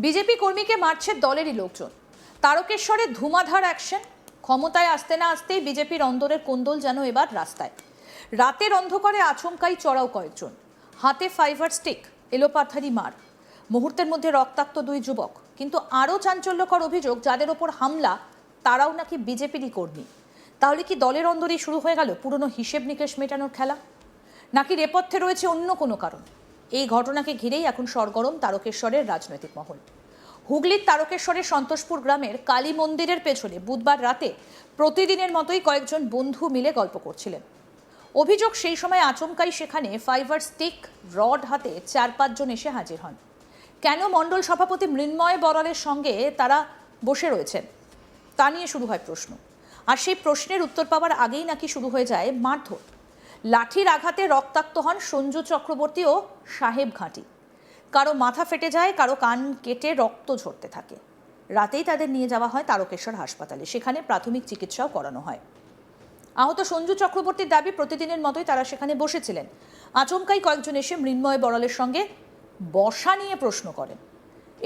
BJP কর্মীকে মারছে দলেরই লোকজন। তারকেশ্বরে ধুমাধার অ্যাকশন। ক্ষমতায় আসতে না আসতেই বিজেপির অন্দরের কোন্দল যেন এবার রাস্তায়। রাতের অন্ধকারে আচমকাই চড়াও কয়েকজন, হাতে ফাইবার স্টিক, এলোপাথারি মার। মুহূর্তের মধ্যে রক্তাক্ত দুই যুবক। কিন্তু আরও চাঞ্চল্যকর অভিযোগ, যাদের ওপর হামলা তারাও নাকি বিজেপিরই কর্মী। তাহলে কি দলের অন্দরেই শুরু হয়ে গেল পুরনো হিসেব নিকেশ মেটানোর খেলা, নাকি নেপথ্যে রয়েছে অন্য কোনো কারণ? এই ঘটনাকে ঘিরেই এখন সরগরম তারকেশ্বরের রাজনৈতিক মহল। হুগলির তারকেশ্বরের সন্তোষপুর গ্রামের কালী মন্দিরের পেছনে বুধবার রাতে প্রতিদিনের মতোই কয়েকজন বন্ধু মিলে গল্প করছিলেন। অভিযোগ, সেই সময় আচমকাই সেখানে ফাইবার স্টিক, রড হাতে 4-5 জন এসে হাজির হন। কেন মণ্ডল সভাপতি মৃন্ময় বড়ালের সঙ্গে তারা বসে রয়েছেন, তা নিয়ে শুরু হয় প্রশ্ন। আর সেই প্রশ্নের উত্তর পাওয়ার আগেই নাকি শুরু হয়ে যায় মারধর। লাঠির আঘাতে রক্তাক্ত হন সঞ্জু চক্রবর্তী ও সাহেব ঘাঁটি। কারো মাথা ফেটে যায়, কারো কান কেটে রক্ত ঝরতে থাকে। রাতেই তাদের নিয়ে যাওয়া হয় তারকেশ্বর হাসপাতালে, সেখানে প্রাথমিক চিকিৎসাও করানো হয়। আহত সঞ্জু চক্রবর্তীর দাবি, প্রতিদিনের মতোই তারা সেখানে বসেছিলেন। আচমকাই কয়েকজন এসে মৃন্ময় বড়ালের সঙ্গে বসা নিয়ে প্রশ্ন করেন।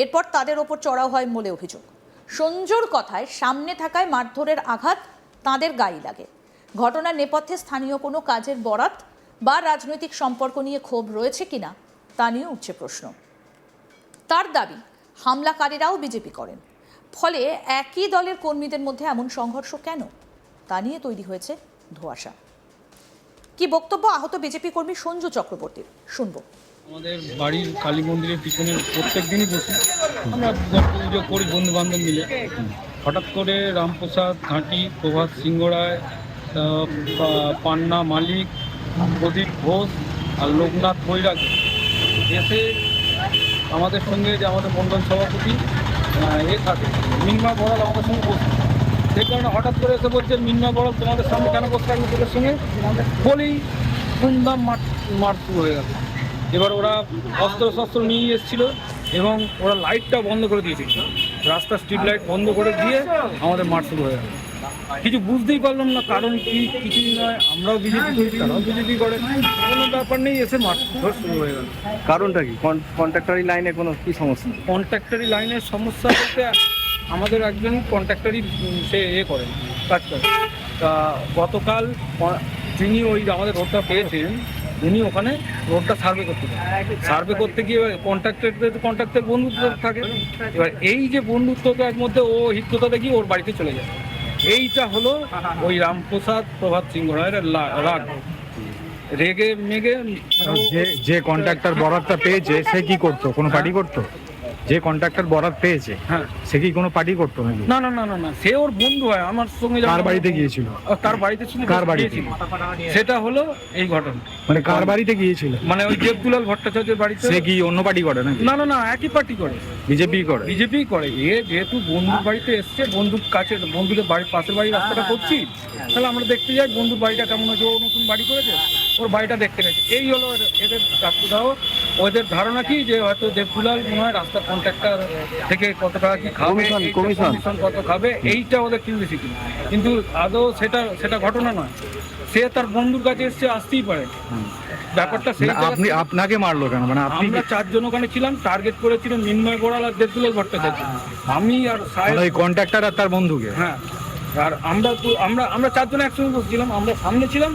এরপর তাদের ওপর চড়াও হয় বলে অভিযোগ। সঞ্জুর কথায় সামনে থাকায় মারধরের আঘাত তাদের গায়ে লাগে। ঘটনার নেপথ্যে স্থানীয় কোনো কাজের বরাত বা রাজনৈতিক সম্পর্ক নিয়ে ক্ষোভ রয়েছে কিনা তা নিয়ে উঠছে প্রশ্ন। তার দাবি, হামলাকারীরাও বিজেপি করেন। ফলে একই দলের কর্মীদের মধ্যে এমন সংঘর্ষ কেন, তা নিয়ে তৈরি হয়েছে ধোঁয়াশা। কি বক্তব্য আহত বিজেপি কর্মী সঞ্জু চক্রবর্তীর, শুনবো। আমাদের বাড়ির কালী মন্দিরের পিছনে প্রত্যেক দিনই বসি আমরা, পুজো করি বন্ধু বান্ধব মিলে। হঠাৎ করে রামপ্রসাদ ঘাঁটি, প্রভাত সিংহ রায়, পান্না মালিক, প্রদীপ ঘোষ আর লোকনাথ বৈরাগ এসে আমাদের সঙ্গে, যে আমাদের মণ্ডল সভাপতি এ থাকে মৃন্ময় বড়াল, আমাদের সঙ্গে বসে। সেই কারণে হঠাৎ করে এসে বলছে, মৃন্ময় বড়াল তোমাদের সামনে কেন বসে থাকবে তোদের সঙ্গে বলেই ধুমধাম মার শুরু হয়ে গেল। এবার ওরা অস্ত্র নিয়ে এসেছিল এবং ওরা লাইটটা বন্ধ করে দিয়েছিল, রাস্তার স্ট্রিট লাইট বন্ধ করে দিয়ে আমাদের মার শুরু হয়ে গেল। কিছু বুঝতেই পারলাম না কারণ কি, কিছুই নয়। আমরাও বিজেপি করি, তারাও বিজেপি করে, কোনো ব্যাপার নেই, এসে মার শুরু হয়ে গেল। কারণটা কি? কন্ট্রাক্টরি লাইনে কোনো কি সমস্যা? কন্ট্রাক্টরি লাইনের সমস্যা বলতে, আমাদের একজন কন্ট্রাক্টরি সে করে কাজ করে। তা গতকাল যিনি ওই আমাদের রোডটা পেয়েছেন, উনি ওখানে রোডটা সার্ভে করতে পারেন। সার্ভে করতে গিয়ে কন্ট্রাক্টের বন্ধুত্ব থাকে। এবার এই যে বন্ধুত্বটার মধ্যে ও হিততা দেখি ওর বাড়িতে চলে যায়। এইটা হলো ওই রামপ্রসাদ প্রভাত সিংহ রায়ের রাগ। রেগে মেগে যে কন্ট্রাক্টর বরাতটা পেয়েছে সে কি করতো? কোনো পার্টি করতো? যে কন্ট্রাক্টর বরাত পেয়েছে, হ্যাঁ, সে কি কোনো পার্টি করতো নাকি? না না না না না, সে ওর বন্ধু হয় আমার সঙ্গে। কার বাড়িতে গিয়েছিল? তার বাড়িতে ছিল। কার বাড়িতে? সেটা হলো এই ঘটনা। মানে কার বাড়িতে গিয়েছিল? মানে ওই দেবদুলাল ভট্টাচার্যের বাড়িতে। সে কি অন্য পার্টি করে নাকি? না না না, একই পার্টি করে, বিজেপি করে। বিজেপি করে। এ যেহেতু বন্ধুর বাড়িতে এসছে, বন্ধুর কাছে, বন্ধুদের বাড়ির পাশের বাড়ির রাস্তাটা করছি, তাহলে আমরা দেখতে যাই বন্ধুর বাড়িটা কেমন আছে। ও নতুন বাড়ি করেছে, ওর বাড়িটা দেখতে গেছে। এই হলো এদের ডাক্তার। ওদের ধারণা কি, যে হয়তো দেবদুলাল মনে হয় রাস্তার কন্ট্রাক্টর থেকে কত টাকা কি খাবে, কমিশন কত খাবে, এইটা ওদের কিউরিসিটি কিনা। কিন্তু আদৌ সেটা ঘটনা নয়। সে তার বন্ধুর কাছে এসছে, আসতেই পারে ব্যাপারটা। সেই আপনি আপনাকে মারলো কেন? মানে আমরা 4 জন ওখানে ছিলাম, টার্গেট করেছিলেন মৃন্ময় বড়াল আর দেবদুলাল ভট্টাচার্য, আমি আর ওই কন্ট্রাক্টর আর তার বন্ধুকে। হ্যাঁ, আর আমরা 4 জন একসঙ্গে বসছিলাম, আমরা সামনে ছিলাম,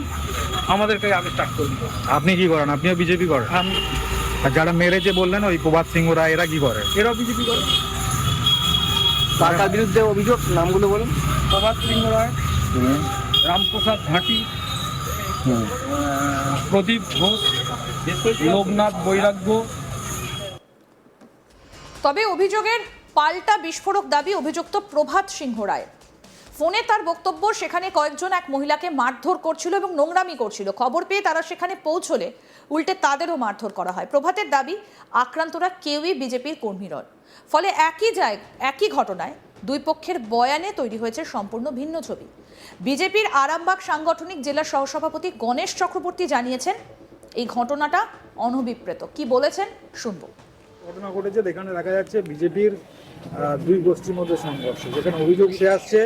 আমাদেরকে আগে স্টার্ট করে দিল। আপনি কি করেন? আপনিও বিজেপি করেন? আর যারা মেরেছে বললেন ওই প্রভাত সিংহ রায়, এরা কি করে? এরাও বিজেপি করে। তার বিরুদ্ধে অভিযোগ, নামগুলো বলুন। প্রভাত সিংহ রায়, রামপ্রসাদ ঘাঁটি, প্রদীপ ঘোষ, লোকনাথ বৈরাগ্য। তবে অভিযোগের পাল্টা বিস্ফোরক দাবি অভিযুক্ত প্রভাত সিংহ রায়। ফোনে তার বক্তব্য, সেখানে কয়েকজন এক মহিলাকে মারধর করছিল এবং নোংরামি করছিল। খবর পেয়ে তারা সেখানে পৌঁছলে উল্টে তাদেরও মারধর করা হয়। প্রভাতের দাবি, আক্রান্তরা কেউই বিজেপির কর্মী নয়। ফলে একই ঘটনায় দুই পক্ষের বয়ানে তৈরি হয়েছে সম্পূর্ণ ভিন্ন ছবি। বিজেপির আরামবাগ সাংগঠনিক জেলা সহসভাপতি গণেশ চক্রবর্তী জানিয়েছেন, এই ঘটনাটা অনভিপ্রেত। কি বলেছেন শুনবো। ঘটনা ঘটেছে, এখানে দেখা যাচ্ছে বিজেপির দুই গোষ্ঠীর মধ্যে সংঘর্ষ। যেখানে অভিযোগ উঠে আসছে,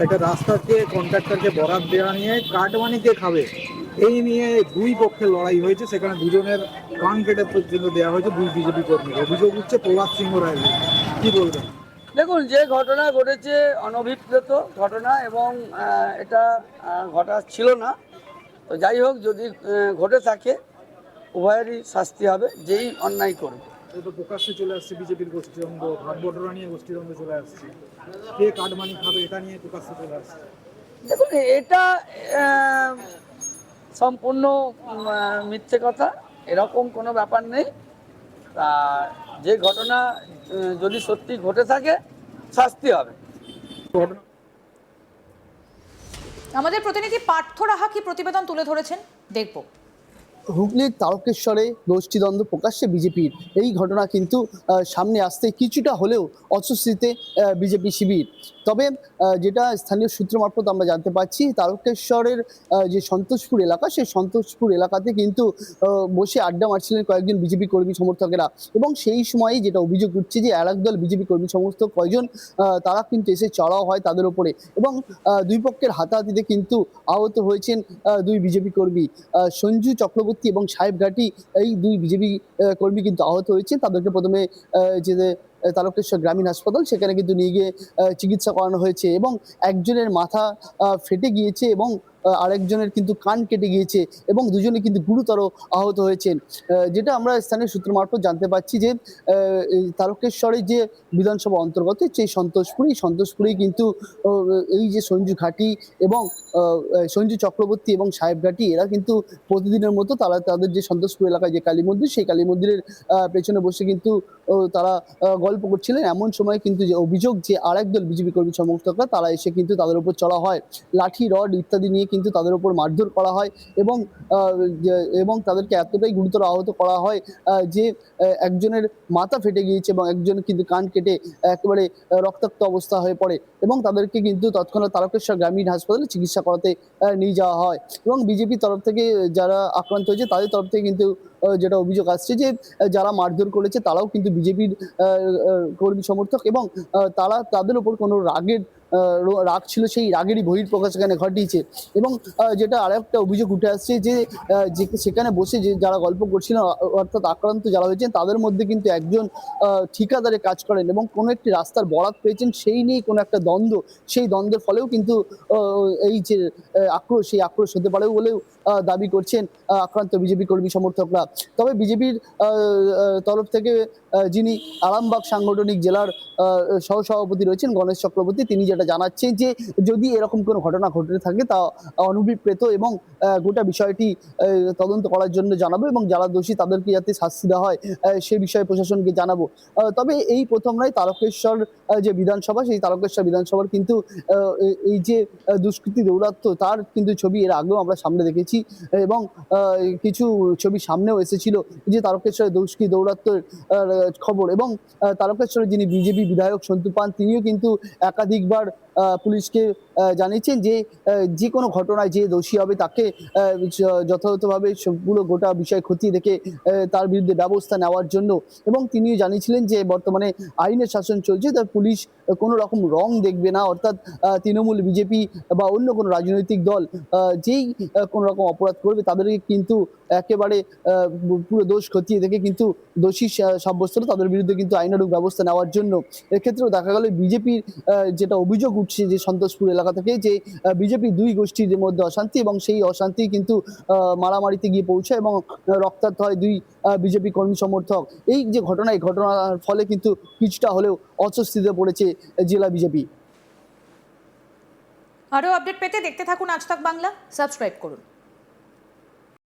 একটা রাস্তাকে কন্ট্রাক্টরকে বরাত দেওয়া নিয়ে কাটমানি কে খাবে এই নিয়ে দুই পক্ষের লড়াই হয়েছে, সেখানে দুজনের কান কেটে পর্যন্ত দেওয়া হয়েছে দুই বিজেপি কর্মীকে। অভিযোগ উঠছে প্রভাত সিংহ রায়, কি বলবেন? দেখুন, যে ঘটনা ঘটেছে অনভিপ্রেত ঘটনা এবং এটা ঘটা ছিল না। তো যাই হোক, যদি ঘটে থাকে উভয়েরই শাস্তি হবে, যেই অন্যায় করবে। এটা তো প্রকাশ্যে চলে আসছে বিজেপির গোষ্ঠীদ্বন্দ্ব, ভাট বটরা নিয়ে গোষ্ঠীদ্বন্দ্ব চলে আসছে, কে কাটমানি খাবে এটা নিয়ে প্রকাশ্যে চলে আসছে। দেখুন, এটা সম্পূর্ণ মিথ্যে কথা, এরকম কোনো ব্যাপার নেই। তা যে ঘটনা যদি সত্যি ঘটে থাকে শাস্তি হবে। ঘটনা আমাদের প্রতিনিধি পার্থ রাহা কি প্রতিবেদন তুলে ধরেছেন দেখব। হুগলির তারকেশ্বরে গোষ্ঠীদ্বন্দ্ব প্রকাশ্যে বিজেপির, এই ঘটনা কিন্তু সামনে আসতে কিছুটা হলেও অস্বস্তিতে বিজেপি শিবির। তবে যেটা স্থানীয় সূত্র মারফত আমরা জানতে পারছি, তারকেশ্বরের যে সন্তোষপুর এলাকা, সেই সন্তোষপুর এলাকাতে কিন্তু বসে আড্ডা মারছিলেন কয়েকজন বিজেপি কর্মী সমর্থকেরা, এবং সেই সময়ই যেটা অভিযোগ উঠছে যে আর একদল বিজেপি কর্মী সমর্থক কয়েকজন তারা কিন্তু এসে চড়াও হয় তাদের ওপরে, এবং দুই পক্ষের হাতাহাতিতে কিন্তু আহত হয়েছেন দুই বিজেপি কর্মী। সঞ্জু চক্রবর্তী এবং সাহেব ঘাটি, এই দুই বিজেপি কর্মী কিন্তু আহত হয়েছে। তাদেরকে প্রথমে যে তারকেশ্বর গ্রামীণ হাসপাতাল, সেখানে কিন্তু নিয়ে গিয়ে চিকিৎসা করানো হয়েছে, এবং একজনের মাথা ফেটে গিয়েছে এবং আরেকজনের কিন্তু কান কেটে গিয়েছে, এবং দুজনে কিন্তু গুরুতর আহত হয়েছেন। যেটা আমরা স্থানীয় সূত্র মারফত জানতে পারছি যে এই তারকেশ্বরের যে বিধানসভা অন্তর্গত সেই সন্তোষপুরেই কিন্তু এই যে সঞ্জু ঘাটি এবং সঞ্জু চক্রবর্তী এবং সাহেব ঘাটি, এরা কিন্তু প্রতিদিনের মতো তারা তাদের যে সন্তোষপুর এলাকায় যে কালী মন্দির, সেই কালী মন্দিরের পেছনে বসে কিন্তু তারা গল্প করছিলেন। এমন সময় কিন্তু যে অভিযোগ যে আর একদল বিজেপি কর্মী সমর্থকরা তারা এসে কিন্তু তাদের উপর চড়া হয়, লাঠি রড ইত্যাদি নিয়ে কিন্তু তাদের উপর মারধর করা হয়, এবং তাদেরকে এতটাই গুরুতর আহত করা হয় যে একজনের মাথা ফেটে গিয়েছে এবং একজন কিন্তু কান কেটে একেবারে রক্তাক্ত অবস্থা হয়ে পড়ে, এবং তাদেরকে কিন্তু তৎক্ষণাৎ তারকেশ্বর গ্রামীণ হাসপাতালে চিকিৎসা করাতে নিয়ে যাওয়া হয়। এবং বিজেপির তরফ থেকে যারা আক্রান্ত হয়েছে তাদের তরফ থেকে কিন্তু যেটা অভিযোগ আসছে যে যারা মারধর করেছে তারাও কিন্তু বিজেপির কর্মী সমর্থক, এবং তারা তাদের উপর কোনো রাগ ছিল, সেই রাগেরই বহিঃপ্রকাশ এখানে ঘটিয়েছে। এবং যেটা আরেকটা অভিযোগ উঠে আসছে যে সেখানে বসে যে যারা গল্প করছিলেন, অর্থাৎ আক্রান্ত যারা হয়েছেন, তাদের মধ্যে কিন্তু একজন ঠিকাদারে কাজ করেন এবং কোনো একটি রাস্তার বরাত পেয়েছেন, সেই নিয়ে কোনো একটা দ্বন্দ্ব, সেই দ্বন্দ্বের ফলেও কিন্তু এই যে সেই আক্রোশ হতে পারে বলেও দাবি করছেন আক্রান্ত বিজেপি কর্মী সমর্থকরা। তবে বিজেপির তরফ থেকে যিনি আরামবাগ সাংগঠনিক জেলার সহসভাপতি রয়েছেন গণেশ চক্রবর্তী, তিনি যেটা জানাচ্ছেন যে যদি এরকম কোনো ঘটনা ঘটে থাকে তা অনভিপ্রেত, এবং গোটা বিষয়টি তদন্ত করার জন্য জানাবো, এবং যারা দোষী তাদেরকে যাতে শাস্তি দেওয়া হয় সে বিষয়ে প্রশাসনকে জানাবো। তবে এই প্রথম নয়, তারকেশ্বর যে বিধানসভা, সেই তারকেশ্বর বিধানসভার কিন্তু এই যে দুষ্কৃতী দৌরাত্ম্য, তার কিন্তু ছবি এর আগেও আমরা সামনে দেখেছি, এবং কিছু ছবি সামনেও এসেছিল যে তারকেশ্বরের দুষ্কৃতী দৌরাত্ম্যের খবর। এবং তারকেশ্বরের যিনি বিজেপি বিধায়ক সন্তু পান, তিনিও কিন্তু একাধিকবার পুলিশকে জানিয়েছেন যে কোনো ঘটনায় যে দোষী হবে তাকে যথাযথভাবে সবগুলো গোটা বিষয় খতিয়ে দেখে তার বিরুদ্ধে ব্যবস্থা নেওয়ার জন্য। এবং তিনিও জানিয়েছিলেন যে বর্তমানে আইনের শাসন চলছে, তার পুলিশ কোনো রকম রং দেখবে না, অর্থাৎ তৃণমূল, বিজেপি বা অন্য কোনো রাজনৈতিক দল যেই কোনো রকম অপরাধ করবে তাদেরকে কিন্তু একেবারে পুরো দোষ খতিয়ে দেখে কিন্তু দোষী সাব্যস্ত হলে তাদের বিরুদ্ধে কিন্তু আইনানুগ ব্যবস্থা নেওয়ার জন্য। এক্ষেত্রেও দেখা গেল বিজেপির যেটা অভিযোগ উঠছে যে সন্তোষপুর এলাকা থেকে, যে বিজেপি দুই গোষ্ঠীর মধ্যে অশান্তি, এবং সেই অশান্তি কিন্তু মারামারিতে গিয়ে পৌঁছায় এবং রক্তাক্ত হয় দুই বিজেপি কর্মী সমর্থক। এই যে ঘটনা, এই ঘটনার ফলে কিন্তু কিছুটা হলেও অস্বস্তিতে পড়েছে জেলা বিজেপি। আরও আপডেট পেতে দেখতে থাকুন আজ তাক বাংলা, সাবস্ক্রাইব করুন।